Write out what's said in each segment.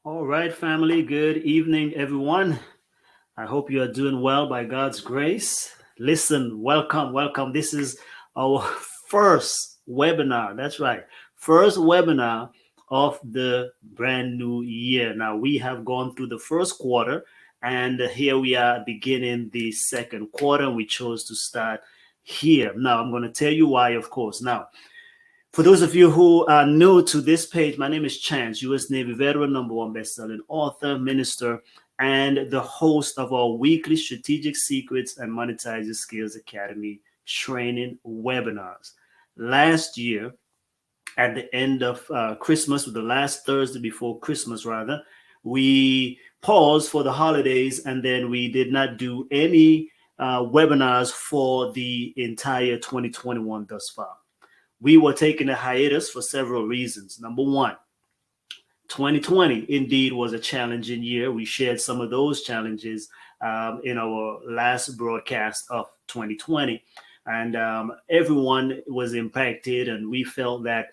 All right, family. Good evening, everyone. I hope you are doing well by God's grace. Listen, welcome, welcome. This is our first webinar. That's right. First webinar of the brand new year. Now, we have gone through the first quarter, and here we are beginning the second quarter. We chose to start here. Now, I'm going to tell you why, of course. Now, for those of you who are new to this page, my name is Chance, U.S. Navy veteran, number one best-selling author, minister, and the host of our weekly Strategic Secrets and Monetize Your Skills Academy training webinars. Last year, at the end of Christmas, the last Thursday before Christmas, rather, we paused for the holidays, and then we did not do any webinars for the entire 2021 thus far. We were taking a hiatus for several reasons. Number one, 2020 indeed was a challenging year. We shared some of those challenges in our last broadcast of 2020. And everyone was impacted, and we felt that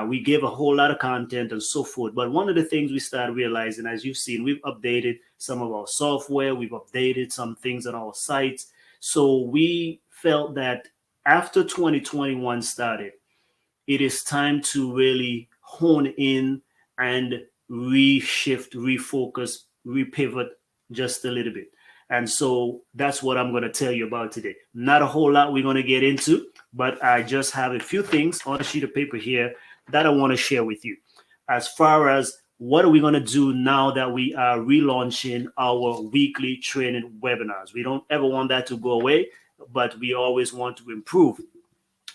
we gave a whole lot of content and so forth. But one of the things we started realizing, as you've seen, we've updated some of our software, we've updated some things on our sites. So we felt that after 2021 started, it is time to really hone in and reshift, refocus, repivot just a little bit. And so that's what I'm going to tell you about today. Not a whole lot we're going to get into, but I just have a few things on a sheet of paper here that I want to share with you. As far as what are we going to do now that we are relaunching our weekly training webinars? We don't ever want that to go away, but we always want to improve.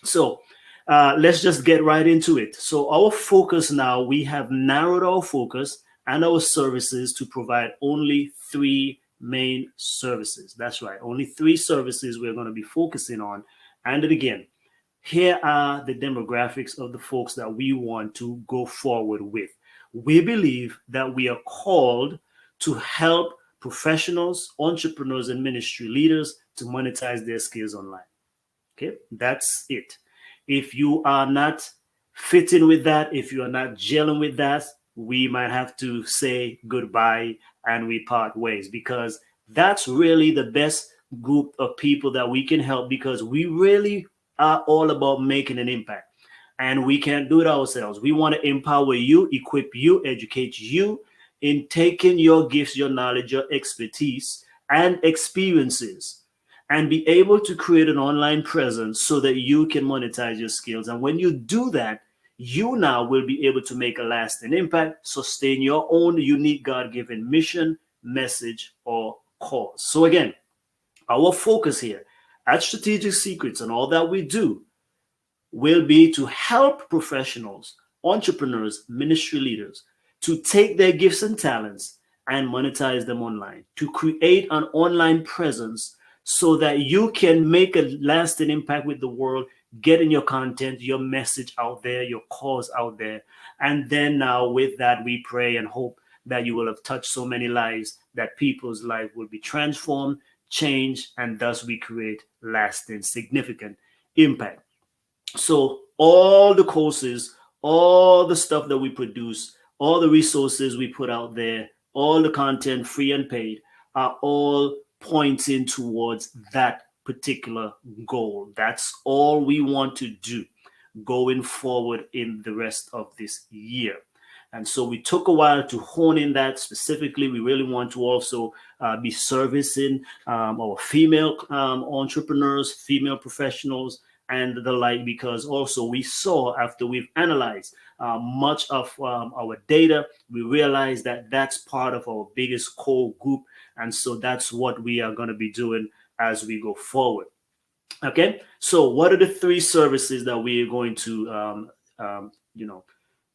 So let's just get right into it. So our focus now, we have narrowed our focus and our services to provide only three main services. That's right. Only three services we're going to be focusing on. And again, here are the demographics of the folks that we want to go forward with. We believe that we are called to help professionals, entrepreneurs, and ministry leaders to monetize their skills online. Okay, that's it. If you are not fitting with that, if you are not gelling with that, we might have to say goodbye and we part ways, because that's really the best group of people that we can help, because we really are all about making an impact, and we can't do it ourselves. We want to empower you, equip you, educate you in taking your gifts, your knowledge, your expertise, and experiences, and be able to create an online presence so that you can monetize your skills. And when you do that, you now will be able to make a lasting impact, sustain your own unique God-given mission, message, or cause. So again, our focus here at Strategic Secrets and all that we do will be to help professionals, entrepreneurs, ministry leaders to take their gifts and talents and monetize them online, to create an online presence so that you can make a lasting impact with the world, getting your content, your message out there, your cause out there. And then now with that, we pray and hope that you will have touched so many lives that people's life will be transformed, changed, and thus we create lasting, significant impact. So all the courses, all the stuff that we produce, all the resources we put out there, all the content, free and paid, are all pointing towards that particular goal. That's all we want to do going forward in the rest of this year. And so we took a while to hone in that specifically. We really want to also be servicing our female entrepreneurs, female professionals, and the like, because also we saw, after we've analyzed much of our data, we realized that that's part of our biggest core group. And so that's what we are going to be doing as we go forward. Okay, so what are the three services that we are going to,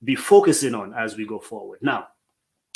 be focusing on as we go forward? Now,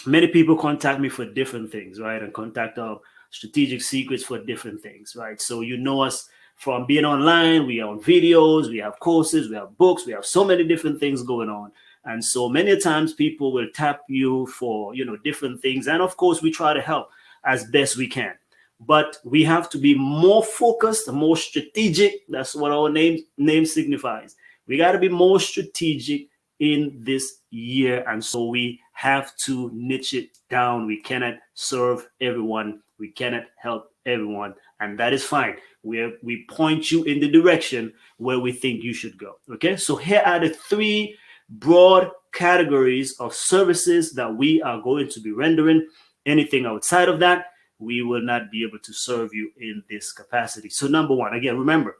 many people contact me for different things, right? And contact our Strategic Secrets for different things, right? So you know us from being online, we are on videos, we have courses, we have books, we have so many different things going on. And so many times people will tap you for, different things. And of course, we try to help as best we can. But we have to be more focused, more strategic. That's what our name signifies. We got to be more strategic in this year. And so we have to niche it down. We cannot serve everyone. We cannot help everyone, and that is fine. We point you in the direction where we think you should go. Okay, so here are the three broad categories of services that we are going to be rendering. Anything outside of that, we will not be able to serve you in this capacity. So number one, again, remember,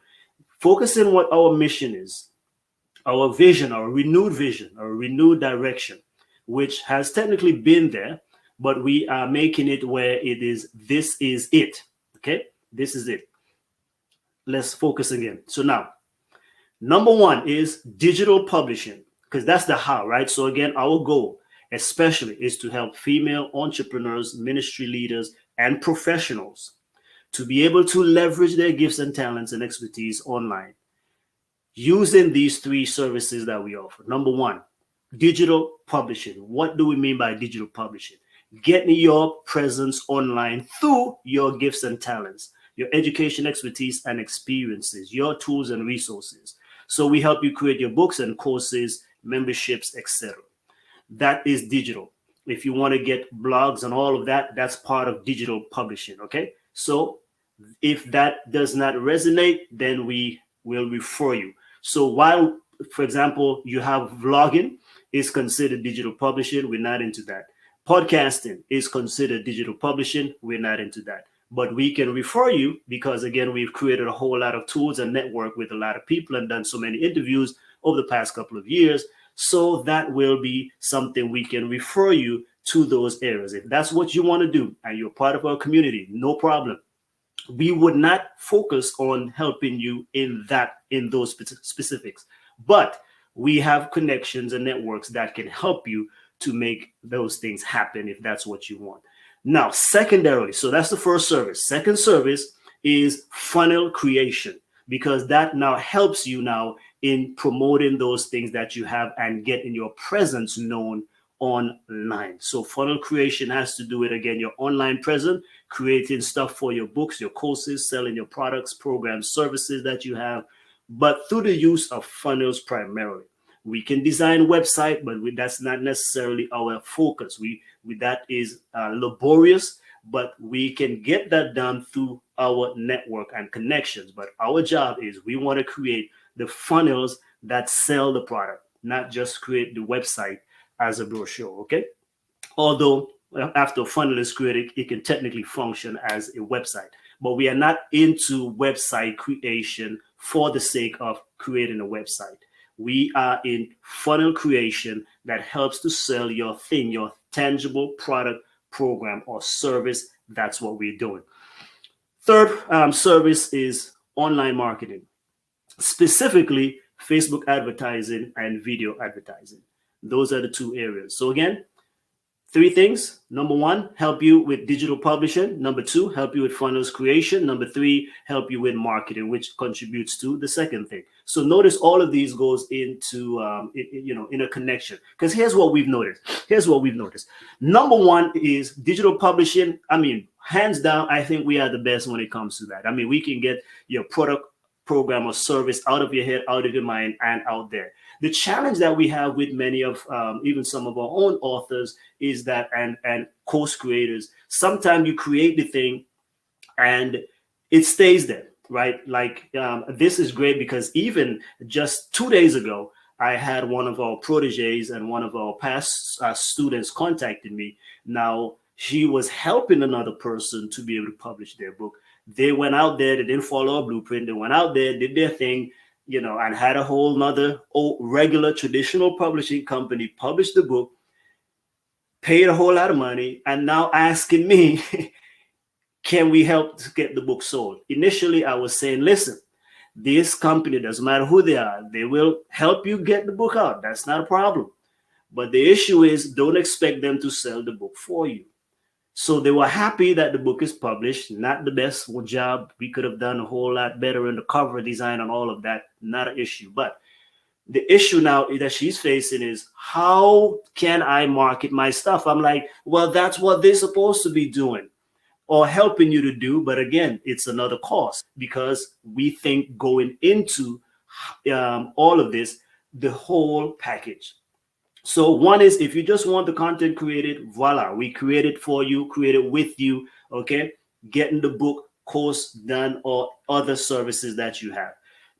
focusing what our mission is, our vision, our renewed vision, our renewed direction, which has technically been there, but we are making it where it is, this is it. Okay, this is it. Let's focus again. So now, number one is digital publishing, because that's the how, right? So again, our goal especially is to help female entrepreneurs, ministry leaders, and professionals to be able to leverage their gifts and talents and expertise online using these three services that we offer. Number one, digital publishing. What do we mean by digital publishing? Getting your presence online through your gifts and talents, your education, expertise, and experiences, your tools and resources. So we help you create your books and courses, memberships, etc. That is digital. If you want to get blogs and all of that, that's part of digital publishing. Okay. So if that does not resonate, then we will refer you. So while, for example, you have vlogging is considered digital publishing, we're not into that. Podcasting is considered digital publishing, we're not into that. But we can refer you because, again, we've created a whole lot of tools and network with a lot of people and done so many interviews over the past couple of years. So that will be something we can refer you to those areas. If that's what you want to do and you're part of our community, no problem. We would not focus on helping you in those specifics, but we have connections and networks that can help you to make those things happen if that's what you want. Now, secondarily, so that's the first service. Second service is funnel creation, because that now helps you now in promoting those things that you have and getting your presence known online. So funnel creation has to do with, again, your online presence, creating stuff for your books, your courses, selling your products, programs, services that you have, but through the use of funnels primarily. We can design website, but that's not necessarily our focus. That is laborious, but we can get that done through our network and connections. But our job is we want to create the funnels that sell the product, not just create the website as a brochure. Okay. Although after a funnel is created, it can technically function as a website, but we are not into website creation for the sake of creating a website. We are in funnel creation that helps to sell your thing, your tangible product, program, or service. That's what we're doing. Third service is online marketing, specifically Facebook advertising and video advertising. Those are the two areas. So again, three things. Number one, help you with digital publishing. Number two, help you with funnels creation. Number three, help you with marketing, which contributes to the second thing. So notice all of these goes into, in a connection. Because here's what we've noticed. Number one is digital publishing. I mean, hands down, I think we are the best when it comes to that. I mean, we can get your product, program, or service out of your head, out of your mind, and out there. The challenge that we have with many of even some of our own authors is that, and course creators, sometimes you create the thing and it stays there, right? Like this is great because even just 2 days ago, I had one of our proteges and one of our past students contacted me. Now, she was helping another person to be able to publish their book. They went out there, they didn't follow a blueprint. They went out there, did their thing, and had a whole nother regular traditional publishing company publish the book, paid a whole lot of money, and now asking me, can we help to get the book sold? Initially, I was saying, listen, this company, doesn't matter who they are, they will help you get the book out. That's not a problem. But the issue is, don't expect them to sell the book for you. So they were happy that the book is published. Not the best job. We could have done a whole lot better in the cover design and all of that. Not an issue. But the issue now that she's facing is, how can I market my stuff? I'm like, well, that's what they're supposed to be doing or helping you to do. But again, it's another cost, because we think going into all of this, the whole package. So one is if you just want the content created, voila, we create it for you, create it with you, okay? Getting the book, course done, or other services that you have.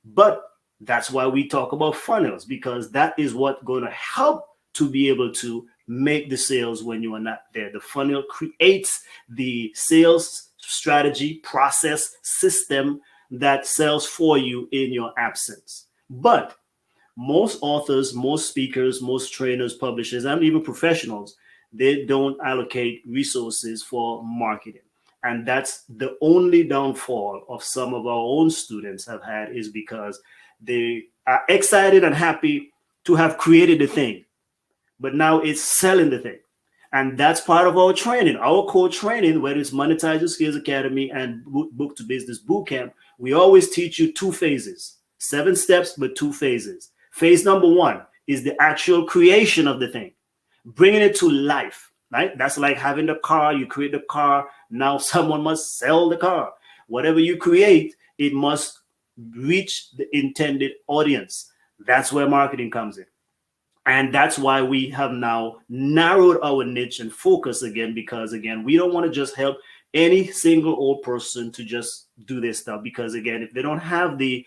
But that's why we talk about funnels, because that is what going to help to be able to make the sales when you are not there. The funnel creates the sales strategy, process, system that sells for you in your absence. But most authors, most speakers, most trainers, publishers, and even professionals, they don't allocate resources for marketing. And that's the only downfall of some of our own students have had, is because they are excited and happy to have created the thing, but now it's selling the thing. And that's part of our training, our core training, whether it's Monetize Your Skills Academy and Book to Business Bootcamp. We always teach you 2 phases, 7 steps, but 2 phases. Phase number 1 is the actual creation of the thing, bringing it to life, right? That's like having the car. You create the car. Now someone must sell the car. Whatever you create, it must reach the intended audience. That's where marketing comes in. And that's why we have now narrowed our niche and focus again, because again, we don't want to just help any single old person to just do this stuff, because again, if they don't have the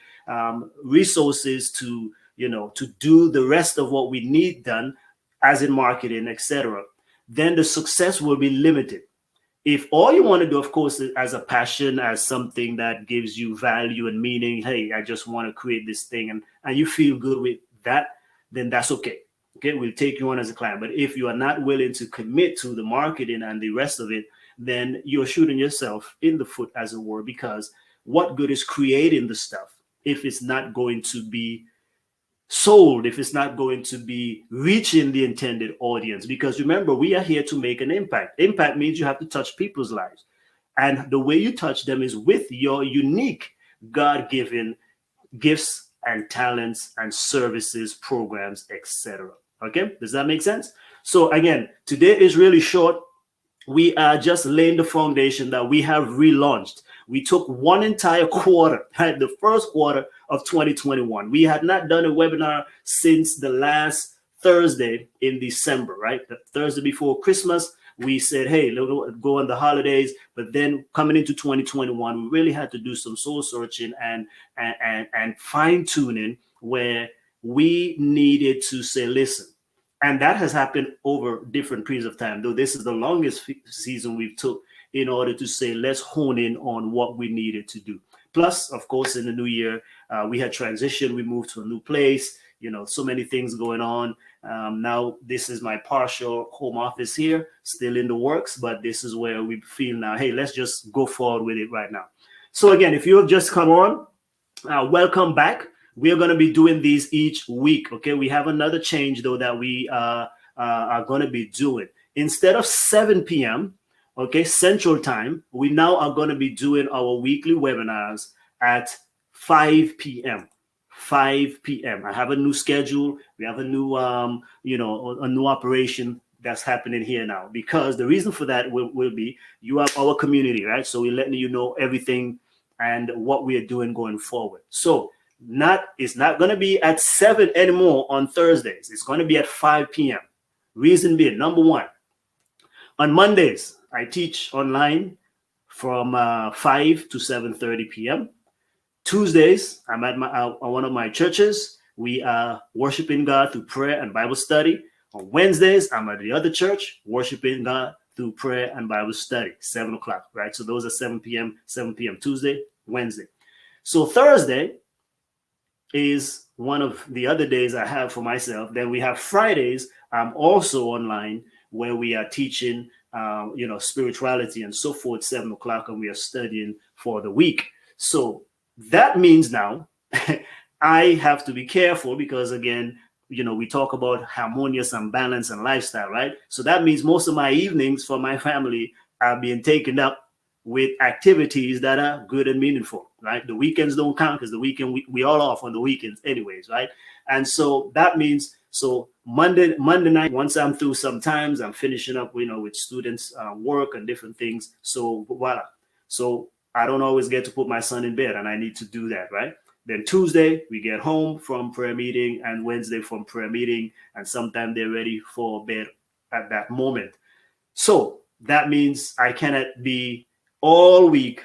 resources to, to do the rest of what we need done, as in marketing, etc., then the success will be limited. If all you want to do, of course, is as a passion, as something that gives you value and meaning, hey, I just want to create this thing, and you feel good with that, then that's okay. Okay, we'll take you on as a client. But if you are not willing to commit to the marketing and the rest of it, then you're shooting yourself in the foot, as it were, because what good is creating the stuff if it's not going to be sold, if it's not going to be reaching the intended audience? Because remember, we are here to make an impact. Impact means you have to touch people's lives. And the way you touch them is with your unique God-given gifts and talents and services, programs, etc. Okay, does that make sense? So again, today is really short. We are just laying the foundation that we have relaunched. We took one entire quarter, right? The first quarter of 2021. We had not done a webinar since the last Thursday in December, right? The Thursday before Christmas. We said, hey, let's go on the holidays. But then coming into 2021, we really had to do some soul searching and fine tuning, where we needed to say, listen. And that has happened over different periods of time, though this is the longest season we've took in order to say, let's hone in on what we needed to do. Plus, of course, in the new year, we had transitioned. We moved to a new place, so many things going on. Now, this is my partial home office here, still in the works, but this is where we feel now, hey, let's just go forward with it right now. So again, if you have just come on, welcome back. We are going to be doing these each week. Okay, we have another change though that we are going to be doing. Instead of 7 p.m., okay, Central Time, we now are going to be doing our weekly webinars at 5 p.m. 5 p.m. I have a new schedule. We have a new, a new operation that's happening here now, because the reason for that will be you have our community, right? So we're letting you know everything and what we are doing going forward. So it's not going to be at 7 anymore on Thursdays. It's going to be at 5 p.m. Reason being, number one, on Mondays, I teach online from 5 to 7:30 p.m. Tuesdays, I'm at one of my churches. We are worshiping God through prayer and Bible study. On Wednesdays, I'm at the other church, worshiping God through prayer and Bible study, 7 o'clock, right? So those are 7 p.m., Tuesday, Wednesday. So Thursday is one of the other days I have for myself. Then we have Fridays. I'm also online, where we are teaching, spirituality and so forth, 7 o'clock, and we are studying for the week. So that means now I have to be careful, because again, we talk about harmonious and balance and lifestyle, right? So that means most of my evenings for my family are being taken up with activities that are good and meaningful, right? The weekends don't count, because the weekend we all off on the weekends anyways, right? And so that means, so Monday night, once I'm through, sometimes I'm finishing up, with students' work and different things. So voila. So I don't always get to put my son in bed, and I need to do that, right? Then Tuesday, we get home from prayer meeting, and Wednesday from prayer meeting, and sometimes they're ready for bed at that moment. So that means I cannot be all week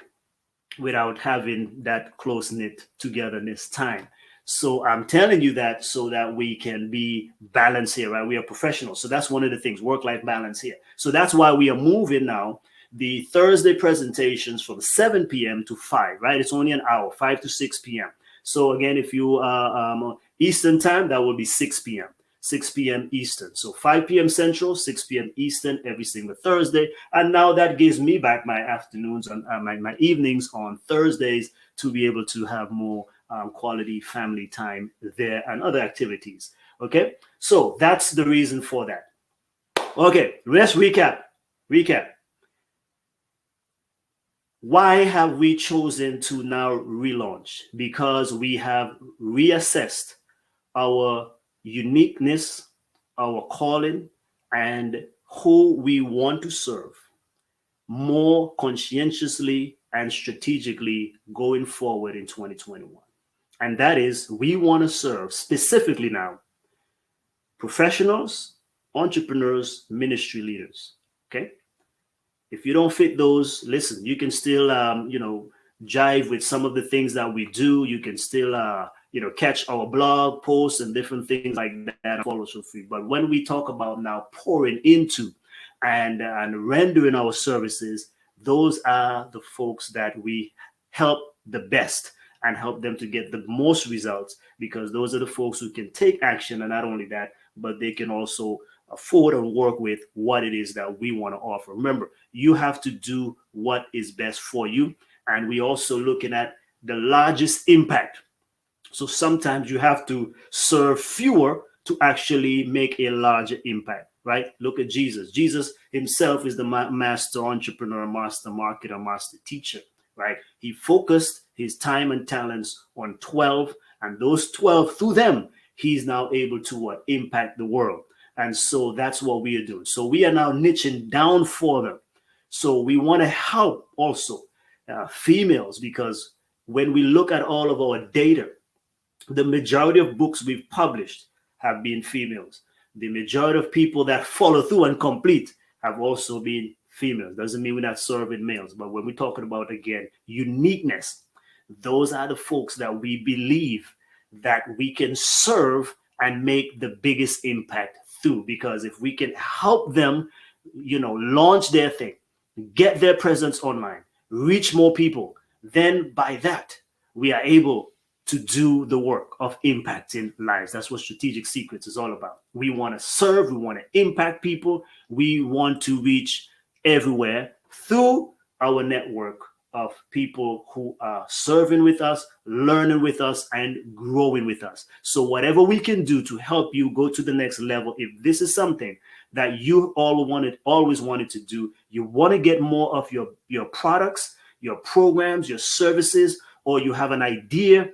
without having that close knit togetherness time. So I'm telling you that so that we can be balanced here, right? We are professionals. So that's one of the things, work-life balance here. So that's why we are moving now the Thursday presentations from 7 p.m. to 5, right? It's only an hour, 5 to 6 p.m. So again, if you are Eastern time, that will be 6 p.m. 6 p.m. Eastern. So 5 p.m. Central, 6 p.m. Eastern every single Thursday. And now that gives me back my afternoons and my evenings on Thursdays to be able to have more quality family time there and other activities. Okay, so that's the reason for that. Okay, let's recap. Why have we chosen to now relaunch? Because we have reassessed our uniqueness, our calling, and who we want to serve more conscientiously and strategically going forward in 2021. And that is, we want to serve specifically now professionals, entrepreneurs, ministry leaders. Okay. If you don't fit those, listen, you can still, jive with some of the things that we do. You can still, catch our blog posts and different things like that and follow us for free. But when we talk about now pouring into and rendering our services, those are the folks that we help the best and help them to get the most results, because those are the folks who can take action. And not only that, but they can also afford and work with what it is that we want to offer. Remember, you have to do what is best for you. And we also looking at the largest impact. So sometimes you have to serve fewer to actually make a larger impact, right? Look at Jesus. Jesus himself is the master entrepreneur, master marketer, master teacher, right? He focused his time and talents on 12, and those 12, through them, he's now able to impact the world. And so that's what we are doing. So we are now niching down further. So we want to help also females, because when we look at all of our data, the majority of books we've published have been females. The majority of people that follow through and complete have also been females. Doesn't mean we're not serving males, but when we're talking about, again, uniqueness, those are the folks that we believe that we can serve and make the biggest impact through. Because if we can help them, launch their thing, get their presence online, reach more people, then by that, we are able to do the work of impacting lives. That's what Strategic Secrets is all about. We want to serve, we want to impact people, we want to reach everywhere through our network of people who are serving with us, learning with us, and growing with us. So whatever we can do to help you go to the next level, if this is something that you always wanted to do, you want to get more of your products, your programs, your services, or you have an idea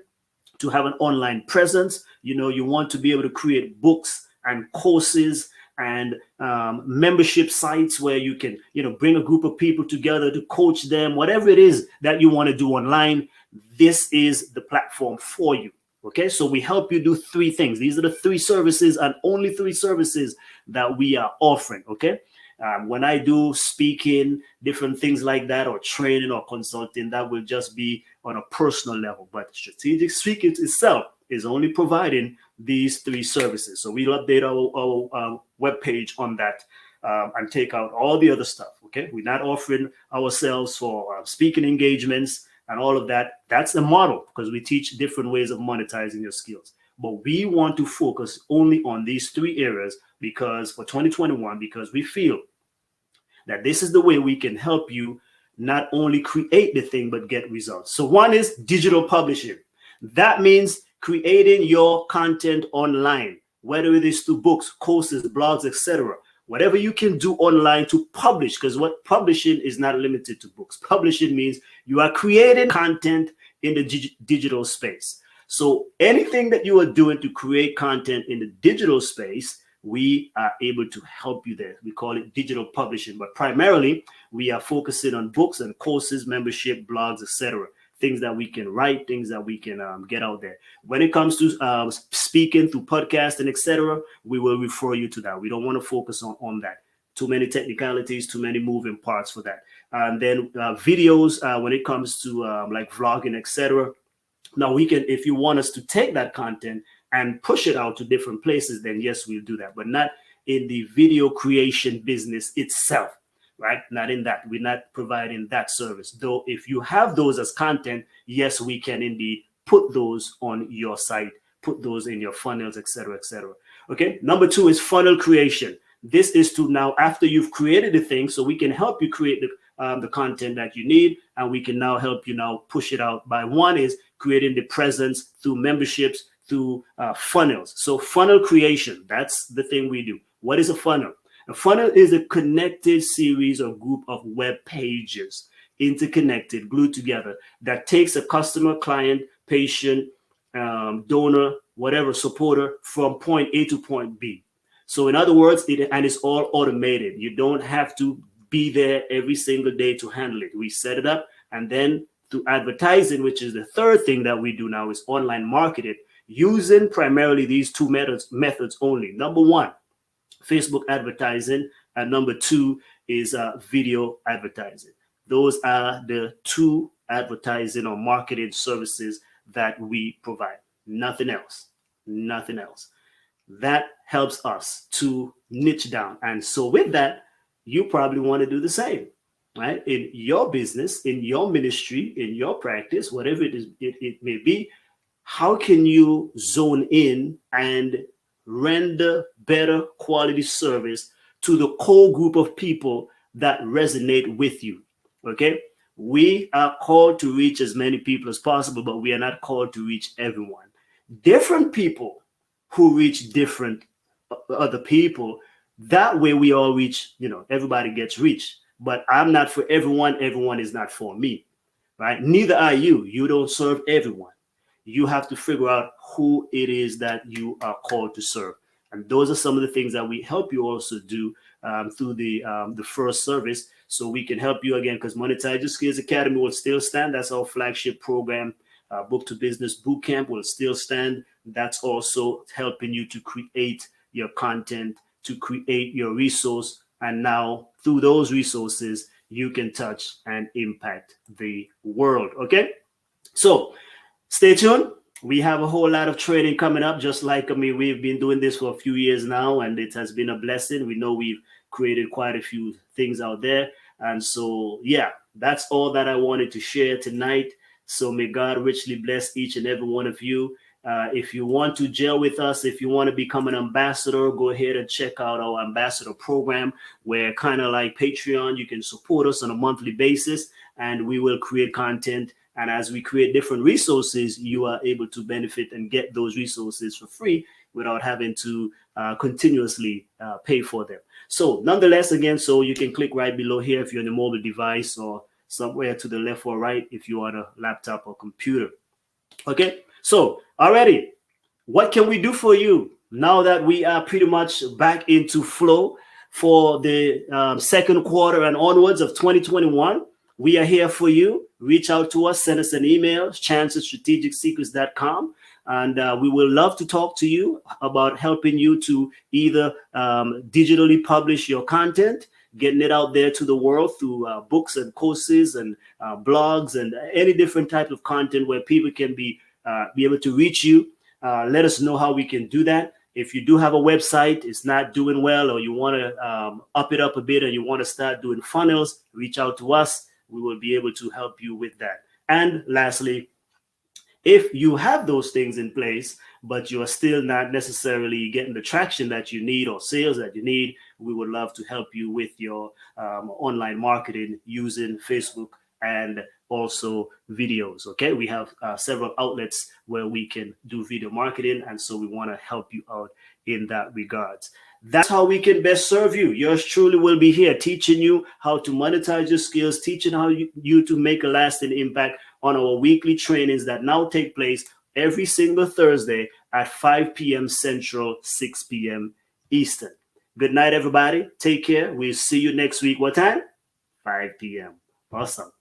to have an online presence, you want to be able to create books and courses and membership sites where you can, bring a group of people together to coach them, whatever it is that you want to do online, this is the platform for you. Okay, so we help you do 3 things. These are the 3 services, and only 3 services that we are offering. Okay. When I do speaking, different things like that, or training or consulting, that will just be on a personal level. But Strategic Secrets itself is only providing these 3 services. So we'll update our webpage on that and take out all the other stuff. Okay, we're not offering ourselves for speaking engagements and all of that. That's the model, because we teach different ways of monetizing your skills. But we want to focus only on these 3 areas because for 2021, because we feel that this is the way we can help you not only create the thing, but get results. So one is digital publishing. That means creating your content online, whether it is through books, courses, blogs, etc. Whatever you can do online to publish, because what publishing is not limited to books. Publishing means you are creating content in the digital space. So anything that you are doing to create content in the digital space, we are able to help you there. We call it digital publishing, but primarily we are focusing on books and courses, membership, blogs, etc. things that we can write, things that we can get out there. When it comes to speaking through podcasting, etc., we will refer you to that. We don't want to focus on that. Too many technicalities, too many moving parts for that. And then videos, when it comes to like vlogging, etc. Now we can, if you want us to take that content and push it out to different places, then yes, we'll do that, but not in the video creation business itself, right? Not in that. We're not providing that service. Though if you have those as content, yes, we can indeed put those on your site, put those in your funnels, etc., etc. Okay. Number 2 is funnel creation. This is to now, after you've created the thing, so we can help you create the content that you need, and we can now help you now push it out. By one is creating the presence through memberships, through funnels. So funnel creation, that's the thing we do. What is a funnel? A funnel is a connected series or group of web pages, interconnected, glued together, that takes a customer, client, patient, donor, whatever, supporter from point A to point B. So in other words, it's all automated. You don't have to be there every single day to handle it. We set it up, and then through advertising, which is the third thing that we do now, is online marketing, using primarily these two methods only. Number 1, Facebook advertising, and number 2 is video advertising. Those are the 2 advertising or marketing services that we provide. Nothing else. Nothing else. That helps us to niche down. And so with that, you probably want to do the same, right? In your business, in your ministry, in your practice, whatever it may be, how can you zone in and render better quality service to the core group of people that resonate with you? Okay. We are called to reach as many people as possible, but we are not called to reach everyone. Different people who reach different other people. That way we all reach, everybody gets reached. But I'm not for everyone. Everyone is not for me, right? Neither are you. You don't serve everyone. You have to figure out who it is that you are called to serve. And those are some of the things that we help you also do through the first service. So we can help you again, because Monetize Your Skills Academy will still stand. That's our flagship program. Book to Business Bootcamp will still stand. That's also helping you to create your content, to create your resource. And now through those resources, you can touch and impact the world. Okay. So stay tuned. We have a whole lot of training coming up. Just like, we've been doing this for a few years now, and it has been a blessing. We know we've created quite a few things out there. And so, yeah, that's all that I wanted to share tonight. So may God richly bless each and every one of you. If you want to gel with us, if you want to become an ambassador, go ahead and check out our ambassador program, where kind of like Patreon, you can support us on a monthly basis, and we will create content. And as we create different resources, you are able to benefit and get those resources for free without having to continuously pay for them. So nonetheless, again, so you can click right below here if you're on a mobile device, or somewhere to the left or right if you are on a laptop or computer. Okay, so already, what can we do for you now that we are pretty much back into flow for the second quarter and onwards of 2021? We are here for you. Reach out to us, send us an email, chance@strategicsecrets.com, and we will love to talk to you about helping you to either digitally publish your content, getting it out there to the world through books and courses and blogs and any different type of content where people can be able to reach you. Let us know how we can do that. If you do have a website, it's not doing well, or you want to up it up a bit and you want to start doing funnels, reach out to us. We will be able to help you with that. And lastly, if you have those things in place, but you are still not necessarily getting the traction that you need or sales that you need, we would love to help you with your online marketing using Facebook and also videos. Okay, we have several outlets where we can do video marketing, and so we want to help you out in that regards. That's how we can best serve you. Yours truly will be here teaching you how to monetize your skills, teaching how you to make a lasting impact on our weekly trainings that now take place every single Thursday at 5 p.m. Central, 6 p.m. Eastern. Good night, everybody. Take care. We'll see you next week. What time? 5 p.m. Awesome.